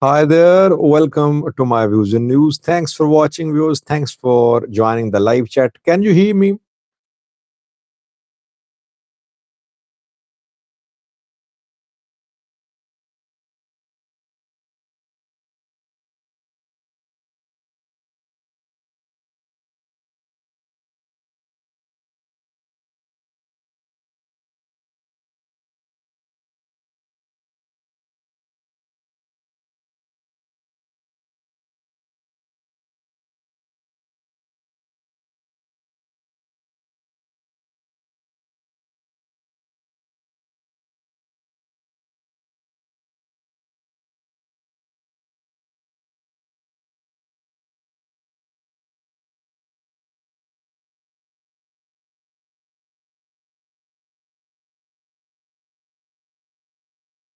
Hi there. Welcome to my views and news. Thanks for watching, viewers. Thanks for joining the live chat. Can you hear me?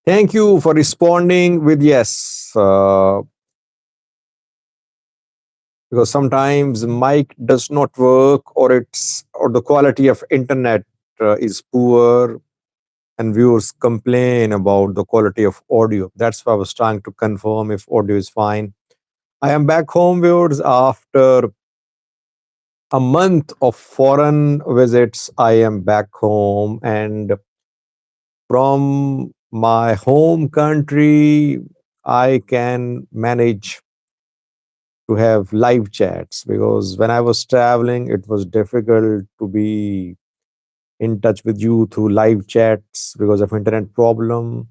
Thank you for responding with yes. Because sometimes mic does not work, or the quality of internet is poor, and viewers complain about the quality of audio. That's why I was trying to confirm if audio is fine. I am back home, viewers, after a month of foreign visits. I am back home, and from my home country, I can manage to have live chats, because when I was traveling, it was difficult to be in touch with you through live chats because of internet problem.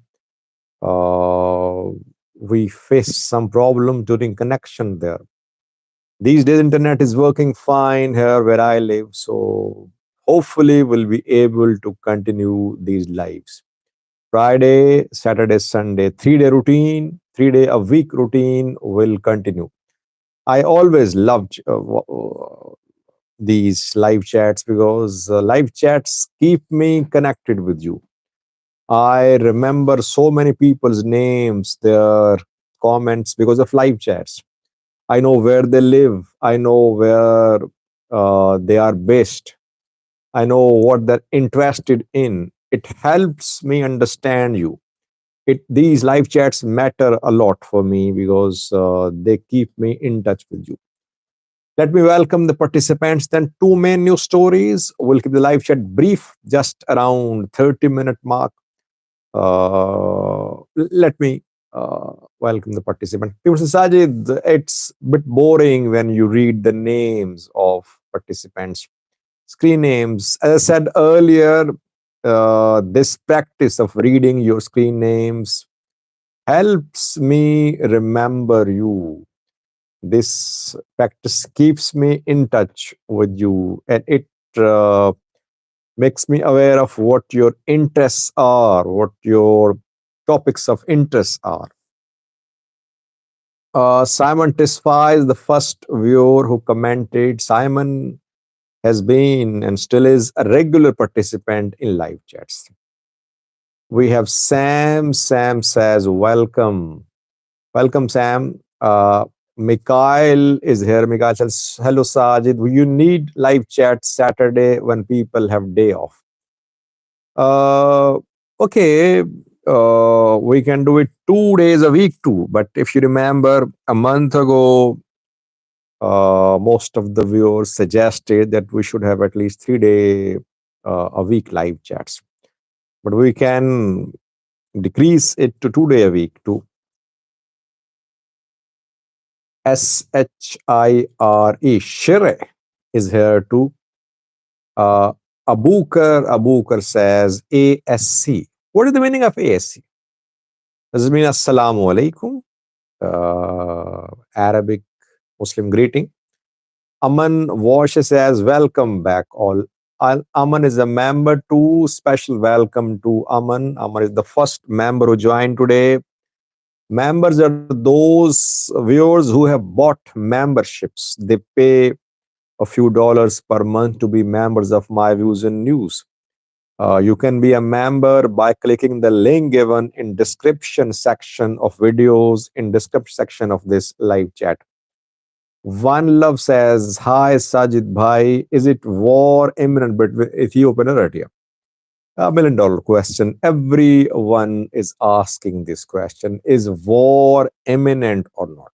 Uh, we faced some problem during connection there. These days, internet is working fine here where I live, so hopefully we'll be able to continue these lives. Friday, Saturday, Sunday, 3 day routine, 3 day a week routine will continue. I always loved these live chats because live chats keep me connected with you. I remember so many people's names, their comments because of live chats. I know where they live. I know where they are based. I know what they're interested in. It helps me understand you. These live chats matter a lot for me because they keep me in touch with you. Let me welcome the participants. Then two main news stories. We'll keep the live chat brief, just around 30-minute mark. Let me welcome the participant. People say, Sajid, it's a bit boring when you read the names of participants. Screen names. As I said earlier, this practice of reading your screen names helps me remember you. This practice keeps me in touch with you, and it uh, makes me aware of what your interests are, what your topics of interest are. Simon Tispa is the first viewer who commented. Simon has been and still is a regular participant in live chats. We have Sam. Sam says, welcome. Welcome, Sam. Mikhail is here. Mikhail says, hello, Sajid. You need live chat Saturday when people have day off. Uh, okay, we can do it 2 days a week too. But if you remember, a month ago, most of the viewers suggested that we should have at least 3 day a week live chats. But we can decrease it to 2 day a week too. Shire is here too. Abukar says ASC. What is the meaning of ASC? Does it mean Assalamu alaikum? Arabic Muslim greeting. Aman Wash says, welcome back all. Aman is a member too. Special welcome to Aman. Aman is the first member who joined today. Members are those viewers who have bought memberships. They pay a few dollars per month to be members of My Views and News. You can be a member by clicking the link given in description section of videos, in description section of this live chat. One Love says, hi Sajid Bhai, is it war imminent between Ethiopia and Eritrea? $1 million question. Everyone is asking this question. Is war imminent or not?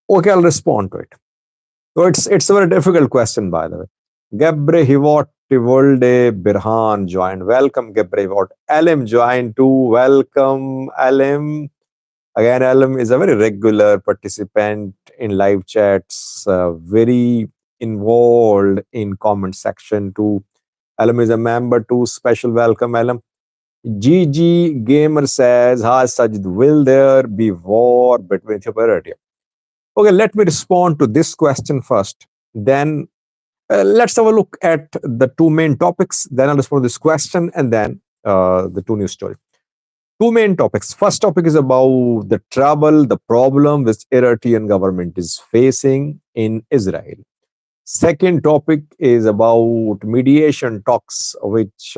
Okay, I'll respond to it. So it's a very difficult question, by the way. Gebre Hivot Tivolde Birhan joined. Welcome, Gebre Hivot. Alim joined too. Welcome, Alim. Again, Alim is a very regular participant in live chats, very involved in comment section too. Alim is a member too. Special welcome, Alim. GG Gamer says, hi Sajid, will there be war between Ethiopia and Eritrea? Okay, let me respond to this question first. Then let's have a look at the two main topics. Then I'll respond to this question and then the two news stories. Two main topics. First topic is about the trouble, the problem which Eritrean government is facing in Israel. Second topic is about mediation talks which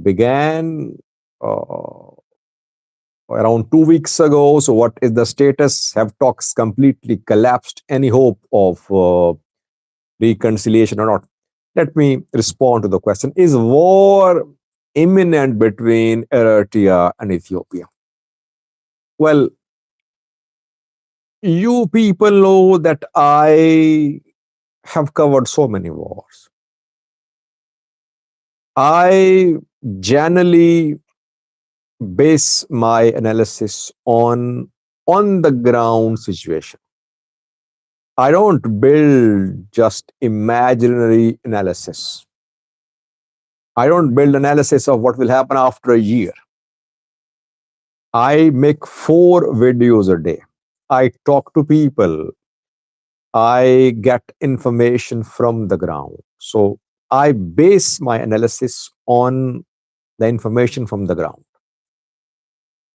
began around 2 weeks ago. So what is the status? Have talks completely collapsed? Any hope of reconciliation or not? Let me respond to the question. Is war imminent between Eritrea and Ethiopia? Well, you people know that I have covered so many wars. I generally base my analysis on the ground situation. I don't build just imaginary analysis. I don't build analysis of what will happen after a year. I make 4 videos a day. I talk to people. I get information from the ground. So I base my analysis on the information from the ground.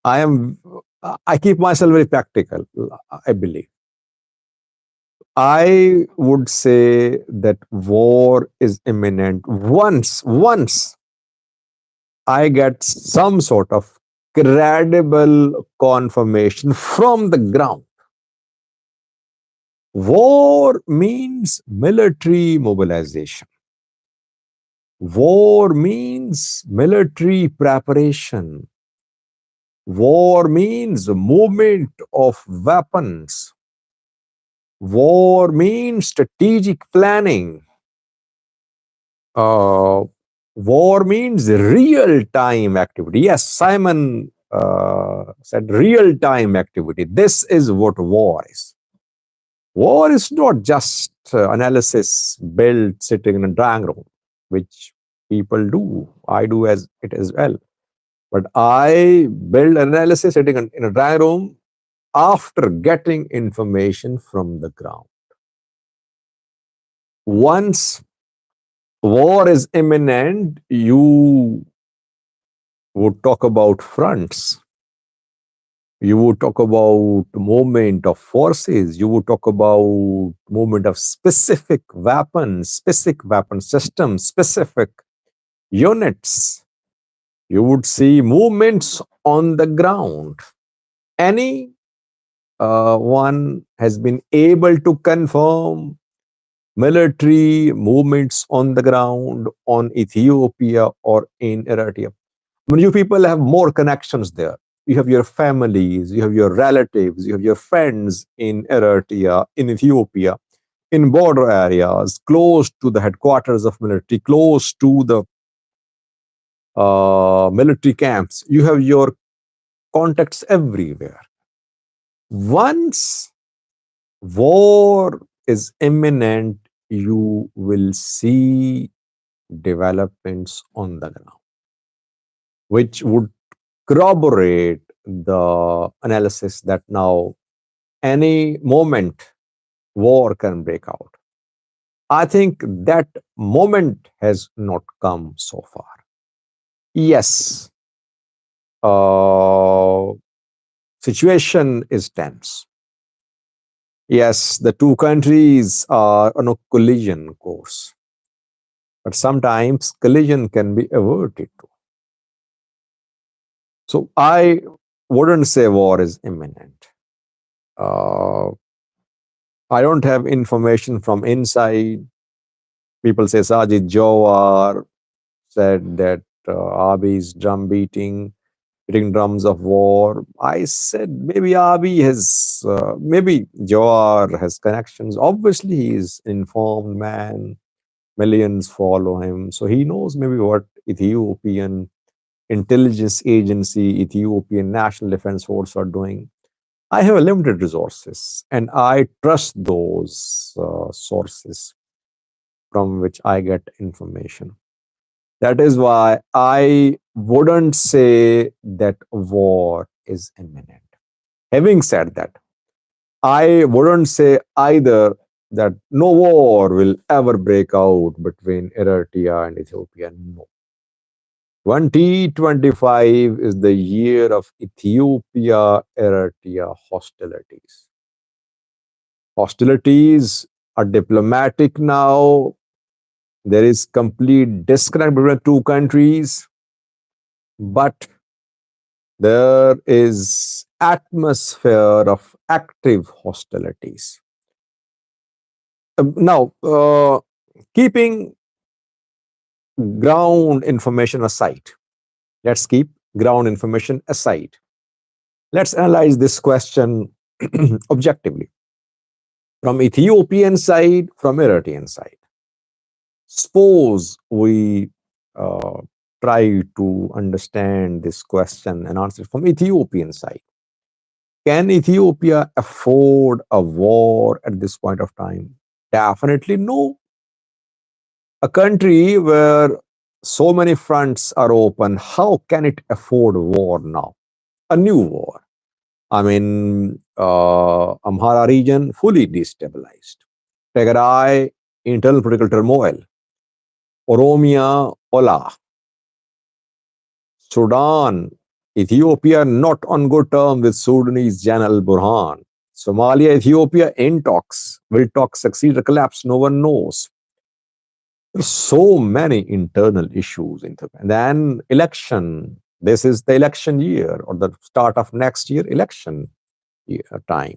I keep myself very practical, I believe. I would say that war is imminent once I get some sort of credible confirmation from the ground. War means military mobilization. War means military preparation. War means movement of weapons. War means strategic planning. War means real-time activity. Yes, Simon said real-time activity. This is what war is. War is not just analysis built sitting in a drawing room, which people do. I do as it as well. But I build analysis sitting in a drawing room after getting information from the ground. Once war is imminent, you would talk about fronts. You would talk about movement of forces. You would talk about movement of specific weapon systems, specific units. You would see movements on the ground. Any one has been able to confirm military movements on the ground on Ethiopia or in Eritrea? I mean, you people have more connections there. You have your families, you have your relatives, you have your friends in Eritrea, in Ethiopia, in border areas, close to the headquarters of military, close to the military camps. You have your contacts everywhere. Once war is imminent, you will see developments on the ground, which would corroborate the analysis that now any moment war can break out. I think that moment has not come so far. Yes, uh, situation is tense. Yes, the two countries are on a collision course, but sometimes collision can be averted too. So I wouldn't say war is imminent. Uh, I don't have information from inside. People say Sajid Jawar said that Abiy is drum beating drums of war. I said maybe Abiy has, maybe Jawar has connections. Obviously, he is an informed man. Millions follow him. So he knows maybe what Ethiopian intelligence agency, Ethiopian National Defense Force are doing. I have a limited resources and I trust those sources from which I get information. That is why I wouldn't say that war is imminent. Having said that, I wouldn't say either that no war will ever break out between Eritrea and Ethiopia. No. 2025 is the year of Ethiopia Eritrea hostilities. Hostilities are diplomatic now. There is complete disconnect between the two countries, but there is atmosphere of active hostilities. Now, keeping ground information aside, let's keep ground information aside. Let's analyze this question objectively from Ethiopian side, from Eritrean side. Suppose we uh, try to understand this question and answer from Ethiopian side. Can Ethiopia afford a war at this point of time? Definitely no. A country where so many fronts are open, how can it afford war now? A new war. I mean, Amhara region fully destabilized. Tigray, internal political turmoil. Oromia, Ola. Sudan, Ethiopia not on good terms with Sudanese General Burhan. Somalia, Ethiopia in talks. Will talks succeed or collapse? No one knows. There's so many internal issues in Ethiopia. And then election. This is the election year or the start of next year election time.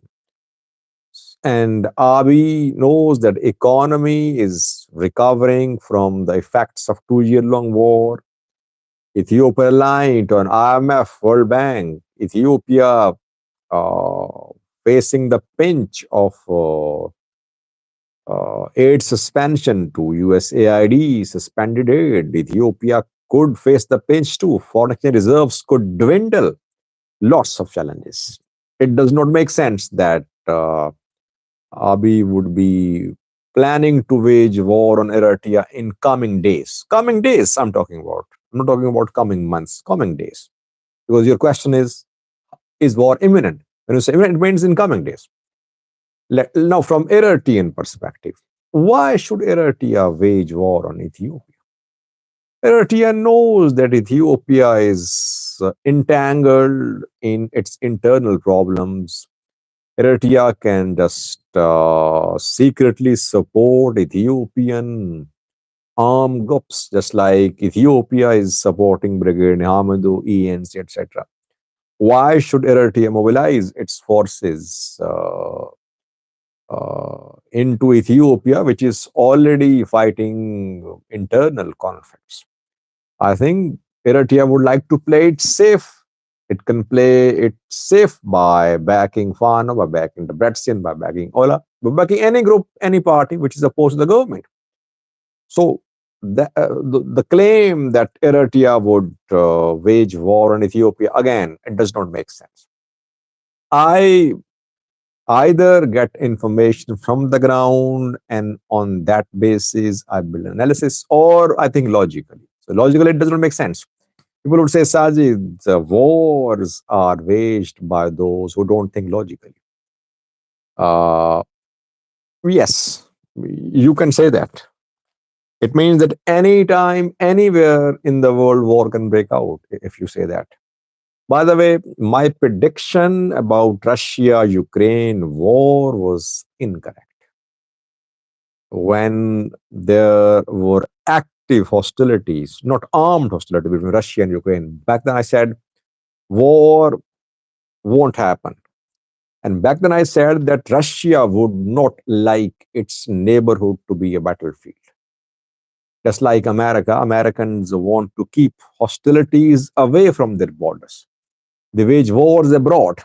And Abiy knows that economy is recovering from the effects of 2-year-long war. Ethiopia aligned to an IMF, World Bank. Ethiopia uh, facing the pinch of aid suspension to USAID, suspended aid. Ethiopia could face the pinch too. Foreign exchange reserves could dwindle. Lots of challenges. It does not make sense that Abiy would be planning to wage war on Eritrea in coming days. Coming days, I'm talking about. I'm not talking about coming months, coming days. Because your question is war imminent? When you say imminent, it means in coming days. Now, from Eritrean perspective, why should Eritrea wage war on Ethiopia? Eritrea knows that Ethiopia is entangled in its internal problems. Eritrea can just secretly support Ethiopian armed groups, just like Ethiopia is supporting Brigade Hamidou, ENC, etc. Why should Eritrea mobilize its forces into Ethiopia, which is already fighting internal conflicts? I think Eritrea would like to play it safe. It can play it safe by backing Fano, by backing the Debretsion, by backing Ola, by backing any group, any party which is opposed to the government. So the claim that Eritrea would wage war on Ethiopia, again, it does not make sense. I either get information from the ground and on that basis I build an analysis, or I think logically. So logically, it does not make sense. People would say, Sajid, the wars are waged by those who don't think logically. Uh, yes, you can say that. It means that anytime, anywhere in the world, war can break out if you say that. By the way, my prediction about Russia Ukraine war was incorrect. When there were active hostilities, not armed hostility between Russia and Ukraine, back then I said war won't happen. And back then I said that Russia would not like its neighborhood to be a battlefield. Just like America, Americans want to keep hostilities away from their borders. They wage wars abroad,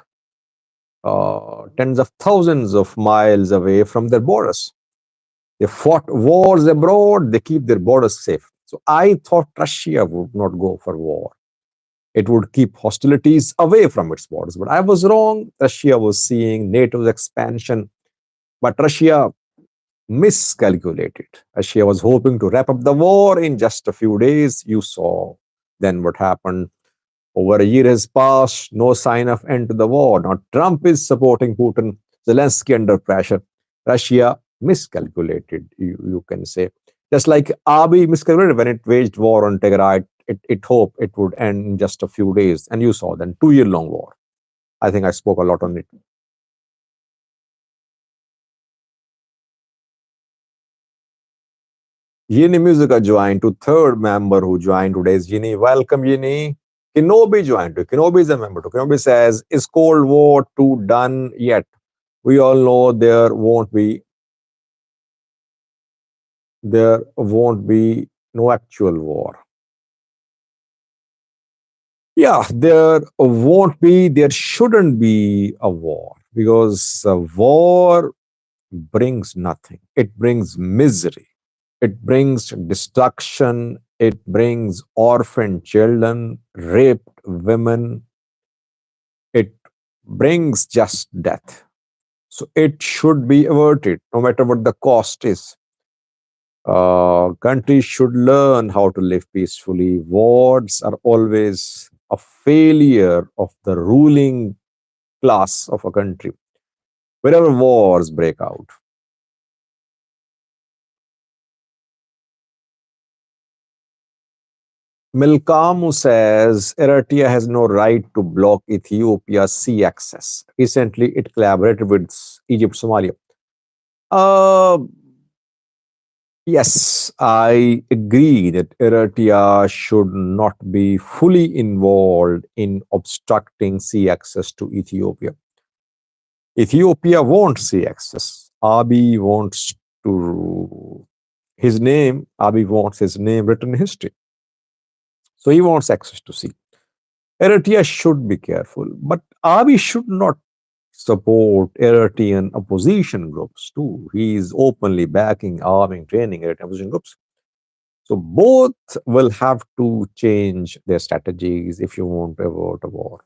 tens of thousands of miles away from their borders. They fought wars abroad, they keep their borders safe. So I thought Russia would not go for war. It would keep hostilities away from its borders. But I was wrong. Russia was seeing NATO's expansion, but Russia miscalculated. Russia was hoping to wrap up the war in just a few days. You saw then what happened. Over a year has passed, no sign of end to the war. Now Trump is supporting Putin, Zelensky under pressure. Russia miscalculated, you can say. Just like Abiy miscalculated when it waged war on Tigray, it hoped it would end in just a few days. And you saw then 2 year long war. I think I spoke a lot on it. Yini Musica joined to third member who joined today is Yini. Welcome, Yini. Kenobi joined too. Kenobi is a member too. Kenobi says, is Cold War 2 done yet? We all know there won't be no actual war. Yeah, there shouldn't be a war because a war brings nothing. It brings misery. It brings destruction. It brings orphaned children, raped women. It brings just death. So it should be averted, no matter what the cost is. Countries should learn how to live peacefully. Wars are always a failure of the ruling class of a country. Wherever wars break out, Milkamu says Eritrea has no right to block Ethiopia's sea access. Recently, it collaborated with Egypt, Somalia. Uh, yes, I agree that Eritrea should not be fully involved in obstructing sea access to Ethiopia. Ethiopia wants sea access. Abiy wants Abiy wants his name written in history. So he wants access to sea. Eritrea should be careful, but Abiy should not support Eritrean opposition groups too. He is openly backing, arming, training Eritrean opposition groups. So both will have to change their strategies if you want to avoid a war.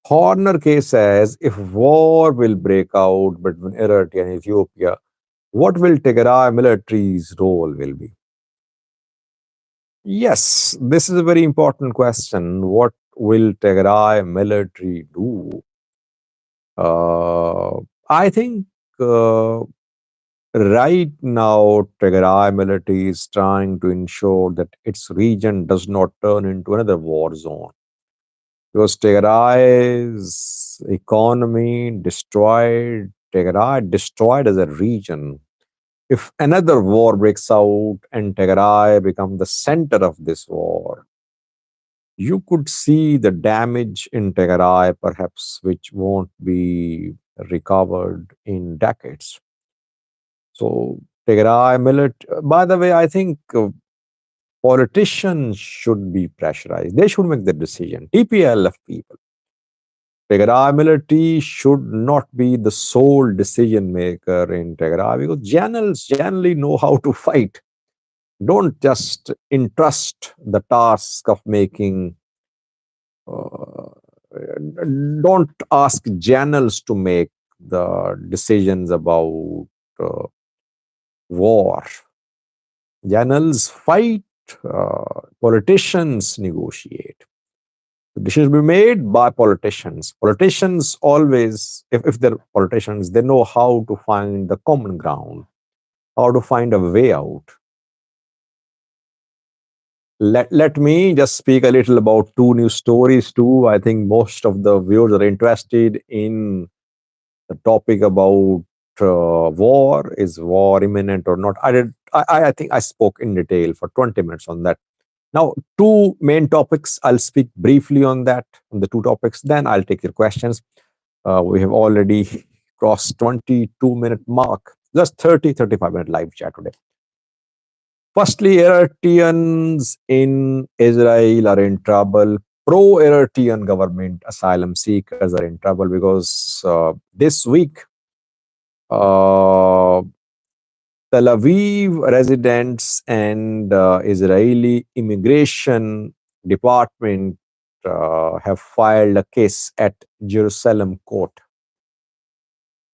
Horner case says if war will break out between Eritrea and Ethiopia, what will Tigray military's role will be? Yes, this is a very important question. What will Tigray military do? Uh, I think uh, right now Tigray military is trying to ensure that its region does not turn into another war zone. Because Tigray's economy destroyed, Tigray destroyed as a region. If another war breaks out and Tigray becomes the center of this war, you could see the damage in Tigray, perhaps, which won't be recovered in decades. So, Tigray by the way, I think politicians should be pressurized. They should make the decision. TPLF people, Tigray military should not be the sole decision maker in Tigray because generals generally know how to fight. Don't just entrust the task of making uh, don't ask generals to make the decisions about uh, war. Generals fight, politicians negotiate. Decisions be made by politicians. Politicians always, if they're politicians, they know how to find the common ground, how to find a way out. Let me just speak a little about two news stories too. I think most of the viewers are interested in the topic about war. Is war imminent or not? I think I spoke in detail for 20 minutes on that. Now, two main topics. I'll speak briefly on that, on the two topics. Then I'll take your questions. We have already crossed 22-minute mark. Just 35-minute live chat today. Firstly, Eritreans in Israel are in trouble. Pro-Eritrean government asylum seekers are in trouble because this week, uh, Tel Aviv residents and Israeli immigration department have filed a case at Jerusalem court.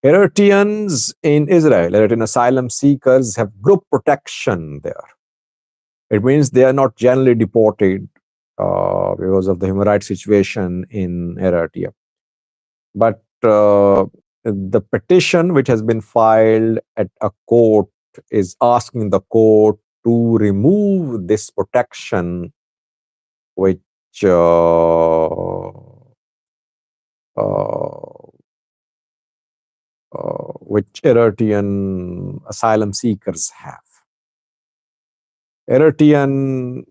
Eritreans in Israel, Eritrean asylum seekers have group protection there. It means they are not generally deported because of the human rights situation in Eritrea. But the petition which has been filed at a court is asking the court to remove this protection which uh, which Eritrean asylum seekers have. Eritrean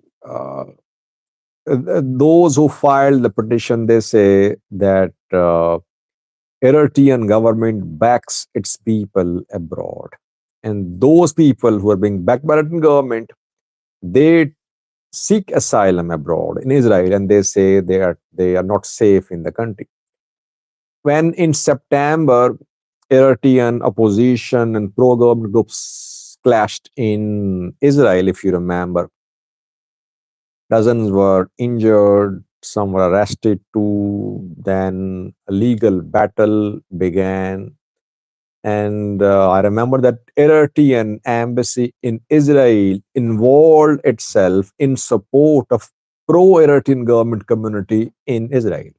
those who filed the petition, they say that Eritrean government backs its people abroad. And those people who are being backed by Eritrean government, they seek asylum abroad in Israel and they say they are not safe in the country. When in September, Eritrean opposition and pro-government groups clashed in Israel, if you remember, dozens were injured, some were arrested too. Then a legal battle began. And I remember that Eritrean embassy in Israel involved itself in support of pro-Eritrean government community in Israel.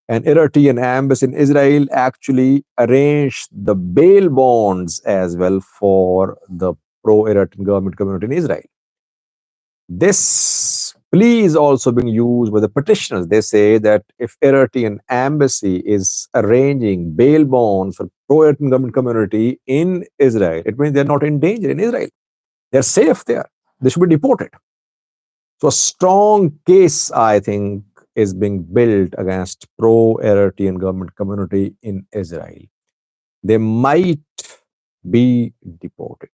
And Eritrean embassy in Israel actually arranged the bail bonds as well for the pro-Eritrean government community in Israel. This plea is also being used by the petitioners. They say that if Eritrean embassy is arranging bail bonds for pro-Eritrean government community in Israel, it means they're not in danger in Israel. They're safe there. They should be deported. So a strong case, I think, is being built against pro-Eritrean government community in Israel. They might be deported.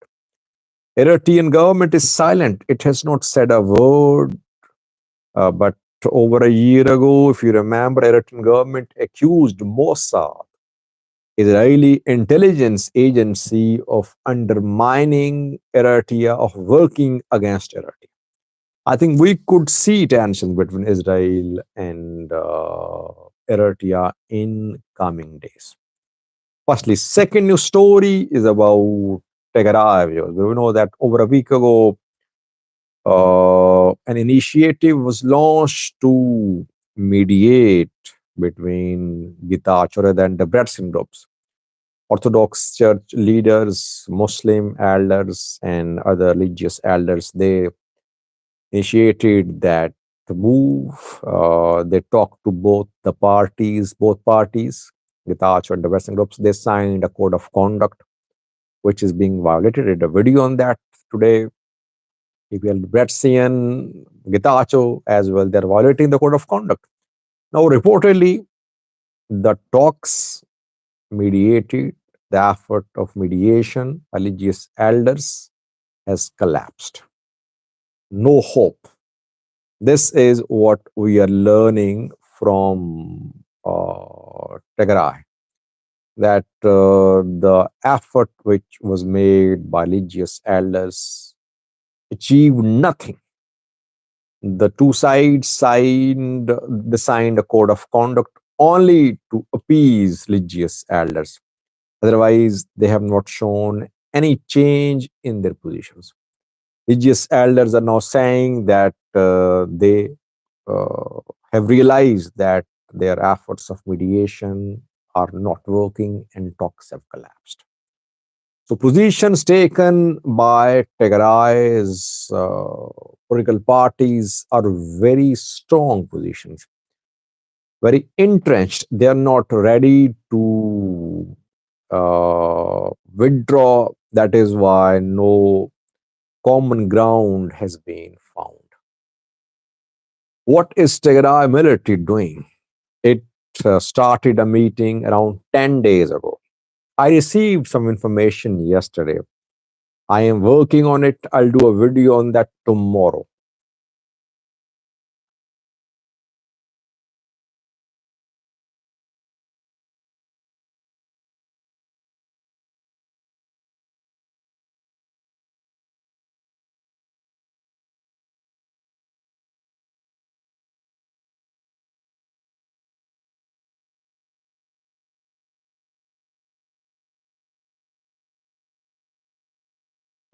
Eritrean government is silent. It has not said a word. But over a year ago, if you remember, Eritrean government accused Mossad, Israeli intelligence agency, of undermining Eritrea, of working against Eritrea. I think we could see tensions between Israel and Eritrea in coming days. Firstly, second news story is about Tigray. We know that over a week ago, an initiative was launched to mediate between Gitachore and the Brethren groups, Orthodox church leaders, Muslim elders, and other religious elders. They initiated that move. They talked to both parties, Gitachore and the Brethren groups. They signed a code of conduct, which is being violated. I did a video on that today. EPL Brethren, Getachew as well, they're violating the code of conduct. Now, reportedly, the talks mediated, the effort of mediation, religious elders has collapsed. No hope. This is what we are learning from Tigray, that the effort which was made by religious elders achieved nothing. The two sides signed a code of conduct only to appease religious elders. Otherwise, they have not shown any change in their positions. Religious elders are now saying that they have realized that their efforts of mediation are not working and talks have collapsed. So positions taken by Tigray's political parties are very strong positions, very entrenched. They are not ready to withdraw. That is why no common ground has been found. What is Tigray military doing? It started a meeting around 10 days ago. I received some information yesterday. I am working on it. I'll do a video on that tomorrow.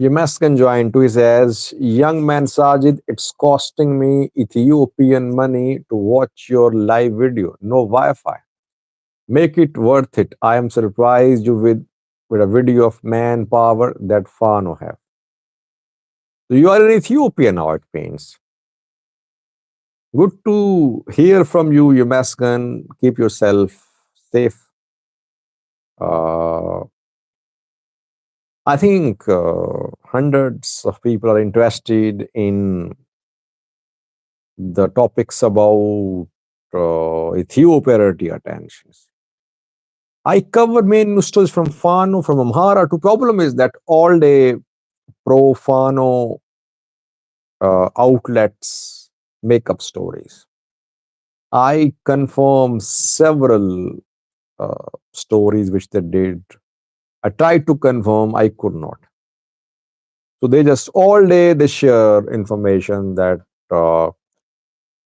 Yamas can join too. He says, young man Sajid, it's costing me Ethiopian money to watch your live video. No Wi-Fi. Make it worth it. I am surprised you with a video of manpower that Fano have. So you are in Ethiopia now, it means. Good to hear from you, Yamaskan. Keep yourself safe. I think hundreds of people are interested in the topics about Ethiopia tensions. I cover main news stories from Fano, from Amhara. The problem is that all day pro-Fano outlets make up stories. I confirm several stories which they did. I tried to confirm, I could not. So they just all day they share information that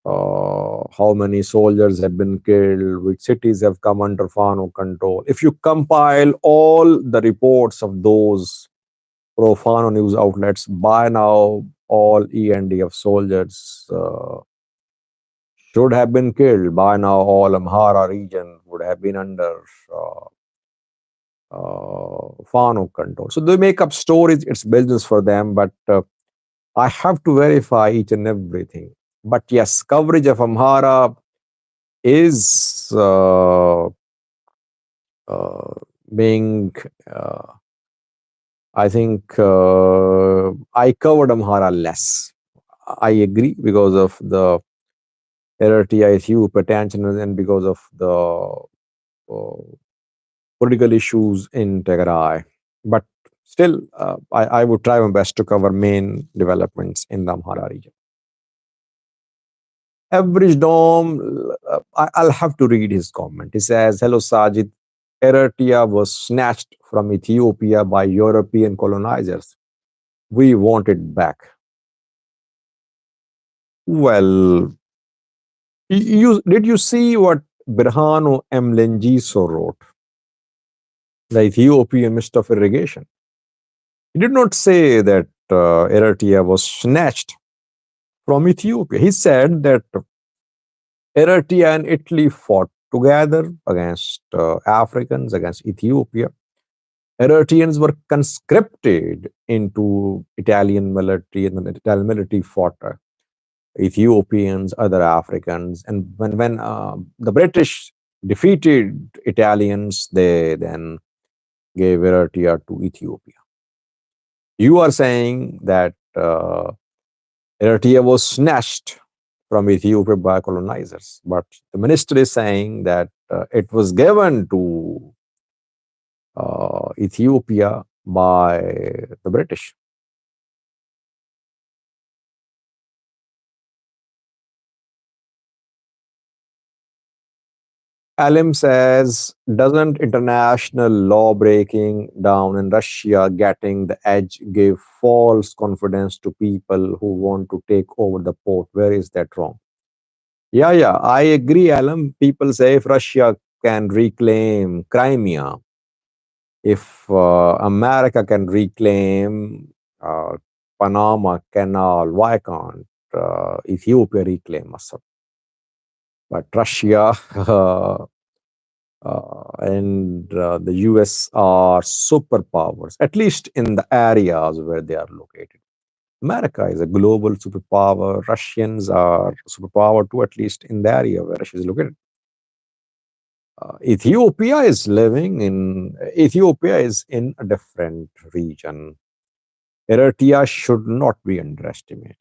how many soldiers have been killed, which cities have come under Fano control. If you compile all the reports of those pro-Fano news outlets, by now all ENDF soldiers should have been killed. By now all Amhara region would have been under Fano control. So they make up stories, it's business for them, but I have to verify each and everything. But yes, coverage of Amhara is being, I think, I covered Amhara less. I agree because of the Eritrea Ethiopia tension and because of the political issues in Tigray. But still, I would try my best to cover main developments in the Amhara region. Average Dom, I'll have to read his comment. He says, hello Sajid, Eritrea was snatched from Ethiopia by European colonizers. We want it back. Well, did you see what Birhanu M. Lengiso wrote? The Ethiopian Minister of Irrigation. He did not say that Eritrea was snatched from Ethiopia. He said that Eritrea and Italy fought together against Africans, against Ethiopia. Eritreans were conscripted into Italian military, and the Italian military fought Ethiopians, other Africans. And when the British defeated Italians, they then gave Eritrea to Ethiopia. You are saying that Eritrea was snatched from Ethiopia by colonizers, but the minister is saying that it was given to Ethiopia by the British. Alim says, doesn't international law breaking down in Russia getting the edge give false confidence to people who want to take over the port? Where is that wrong? Yeah, I agree, Alam. People say if Russia can reclaim Crimea, if America can reclaim Panama Canal, why can't Ethiopia reclaim Masar? But Russia and the US are superpowers, at least in the areas where they are located. America is a global superpower. Russians are superpower too, at least in the area where Russia is located. Ethiopia is in a different region. Eritrea should not be underestimated.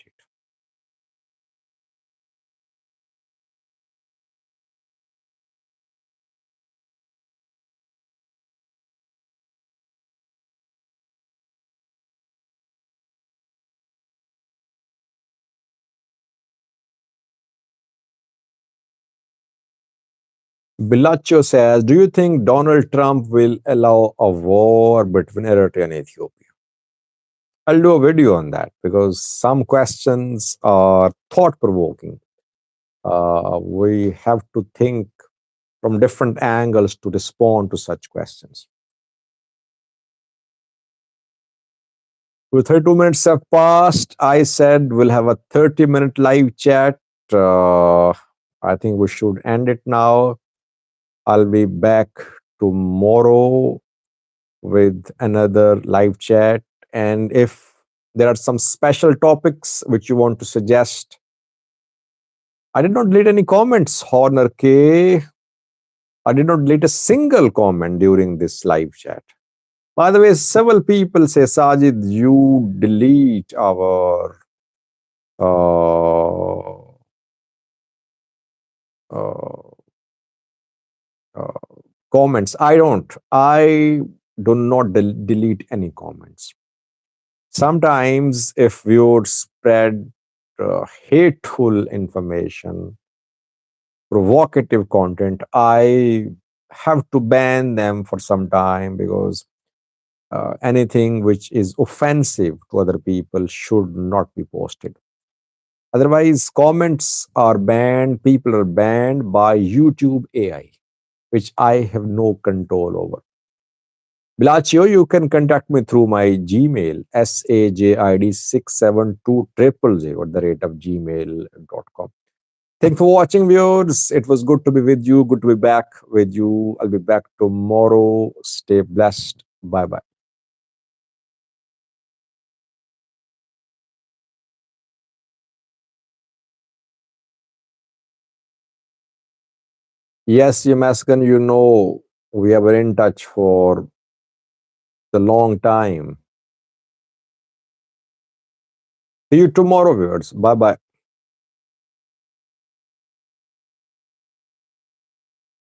Bilacho says, do you think Donald Trump will allow a war between Eritrea and Ethiopia? I'll do a video on that because some questions are thought provoking. We have to think from different angles to respond to such questions. Well, 32 minutes have passed. I said we'll have a 30-minute live chat. I think we should end it now. I'll be back tomorrow with another live chat. And if there are some special topics which you want to suggest, I did not delete any comments, Horner K. I did not delete a single comment during this live chat. By the way, several people say, Sajid, you delete our uh, uh, uh, comments. I don't. I do not delete any comments. Sometimes, if we would spread hateful information, provocative content, I have to ban them for some time because anything which is offensive to other people should not be posted. Otherwise, comments are banned, people are banned by YouTube AI, which I have no control over. Bilachio, you can contact me through my Gmail, sajid6720000@gmail.com. Thanks for watching, viewers. It was good to be with you. Good to be back with you. I'll be back tomorrow. Stay blessed. Bye-bye. Yes, Yamaskan, you know, we have been in touch for a long time. See you tomorrow, viewers. Bye-bye.